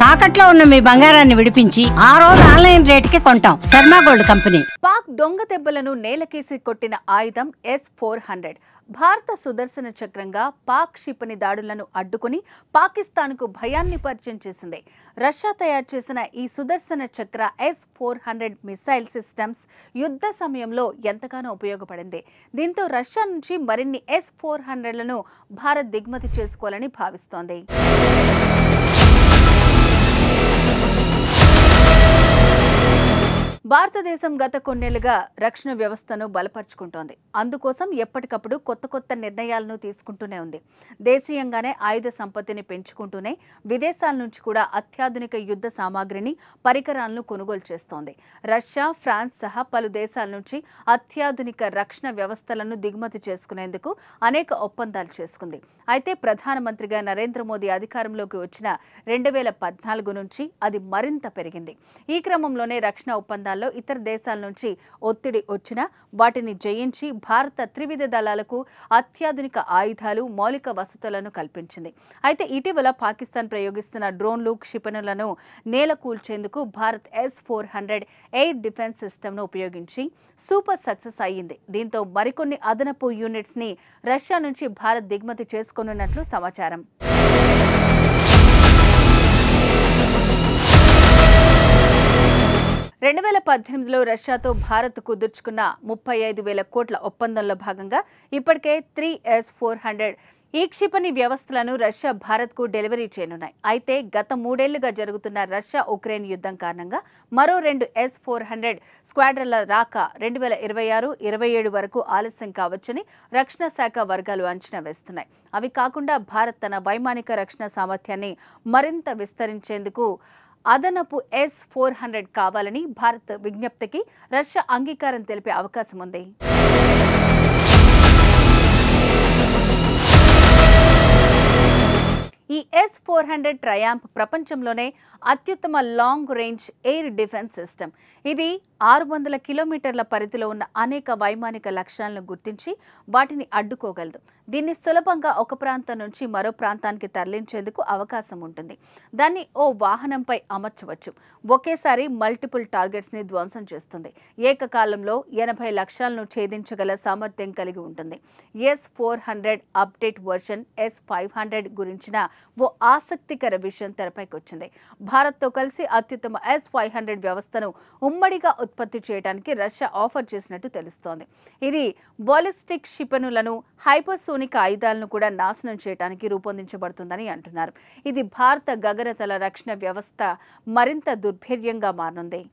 తాకట్లో ఉన్న మీ బంగారాన్ని విడిపించి ఆ రోజు ఆన్లైన్ రేటుకి కొంటాం. Sharma gold company. పాక్ దొంగ దెబ్బలను నేలకేసి కొట్టిన ఆయుధం S-400. భారత సుదర్శన చక్రంగా పాక్ క్షిపణి దాడులను అడ్డుకుని పాకిస్తాన్కు భయాన్ని పరిచయం చేసింది. రష్యా తయారు చేసిన ఈ సుదర్శన చక్ర S-400 మిసైల్ సిస్టమ్స్ యుద్ధ సమయంలో ఎంతగానో ఉపయోగపడింది. దీంతో రష్యా నుంచి మరిన్ని S-400లను భారత్ దిగుమతి చేసుకోవాలని భావిస్తోంది. భారతదేశం గత కొన్నేళ్లుగా రక్షణ వ్యవస్థను బలపరుచుకుంటోంది. అందుకోసం ఎప్పటికప్పుడు కొత్త నిర్ణయాలను తీసుకుంటూనే ఉంది. దేశీయంగానే ఆయుధ సంపత్తిని పెంచుకుంటూనే విదేశాల నుంచి కూడా అత్యాధునిక యుద్ధ సామాగ్రిని, పరికరాలను కొనుగోలు చేస్తోంది. రష్యా, ఫ్రాన్స్ సహా పలు దేశాల నుంచి అత్యాధునిక రక్షణ వ్యవస్థలను దిగుమతి చేసుకునేందుకు అనేక ఒప్పందాలు చేసుకుంది. అయితే ప్రధానమంత్రిగా నరేంద్ర మోదీ అధికారంలోకి వచ్చిన 2014 నుంచి అది మరింత పెరిగింది. ఈ క్రమంలోనే రక్షణ ఒప్పందాలు ఇతర దేశాల నుంచి ఒత్తిడి వచ్చినా వాటిని జయించి భారత త్రివిధ దళాలకు అత్యాధునిక ఆయుధాలు, మౌలిక వసతులను కల్పించింది. అయితే ఇటీవల పాకిస్తాన్ ప్రయోగిస్తున్న డ్రోన్లు, క్షిపణులను నేల కూల్చేందుకు భారత్ S-400 ఎయిర్ డిఫెన్స్ సిస్టమ్ను ఉపయోగించి సూపర్ సక్సెస్ అయ్యింది. దీంతో మరికొన్ని అదనపు యూనిట్స్ ని రష్యా నుంచి భారత్ దిగుమతి చేసుకోనున్నట్లు సమాచారం. 2018లో రష్యాతో భారత్ కుదుర్చుకున్న 35,000 కోట్ల ఒప్పందంలో భాగంగా ఇప్పటికే 3 S-400 ఈ క్షిపణి వ్యవస్థలను రష్యా భారత్కు డెలివరీ చేయనున్నాయి. అయితే గత 3 ఏళ్లుగా జరుగుతున్న రష్యా ఉక్రెయిన్ యుద్ధం కారణంగా మరో 2 S-400 స్క్వాడ్రన్ల రాక 2026-27 వరకు ఆలస్యం కావచ్చని రక్షణ శాఖ వర్గాలు అంచనా వేస్తున్నాయి. అవి కాకుండా భారత్ తన వైమానిక రక్షణ సామర్థ్యాన్ని మరింత విస్తరించేందుకు అదనపు S-400 కావాలని భారత్ విజ్ఞప్తికి రష్యా అంగీకారం తెలిపే అవకాశం ఉంది. ఈ S-400 ట్రయాంప్ ప్రపంచంలోనే అత్యుత్తమ long range air defence system. ఇది 600 కిలోమీటర్ల పరిధిలో ఉన్న అనేక వైమానిక లక్ష్యాలను గుర్తించి వాటిని అడ్డుకోగలదు. దీన్ని సులభంగా ఒక ప్రాంతం నుంచి మరో ప్రాంతానికి తరలించేందుకు అవకాశం ఉంటుంది. దాన్ని ఓ వాహనంపై అమర్చవచ్చు. ఒకేసారి మల్టిపుల్ టార్గెట్స్ ని ధ్వంసం చేస్తుంది. ఏకకాలంలో 80 లక్ష్యాలను ఛేదించగల సామర్థ్యం కలిగి ఉంటుంది. S-400 అప్డేట్ వర్షన్ S-500 గురించిన ఓ ఆసక్తికర విషయం తెరపైకి వచ్చింది. భారత్తో కలిసి అత్యుత్తమ S-500 వ్యవస్థను ఉమ్మడిగా ఉత్పత్తి చేయడానికి రష్యా ఆఫర్ చేసినట్టు తెలుస్తోంది. ఇది బాలిస్టిక్ క్షిపణులను, హైపర్సోనిక్ ఆయుధాలను కూడా నాశనం చేయడానికి రూపొందించబడుతుందని అంటున్నారు. ఇది భారత గగనతల రక్షణ వ్యవస్థ మరింత దుర్భేద్యంగా మారనుంది.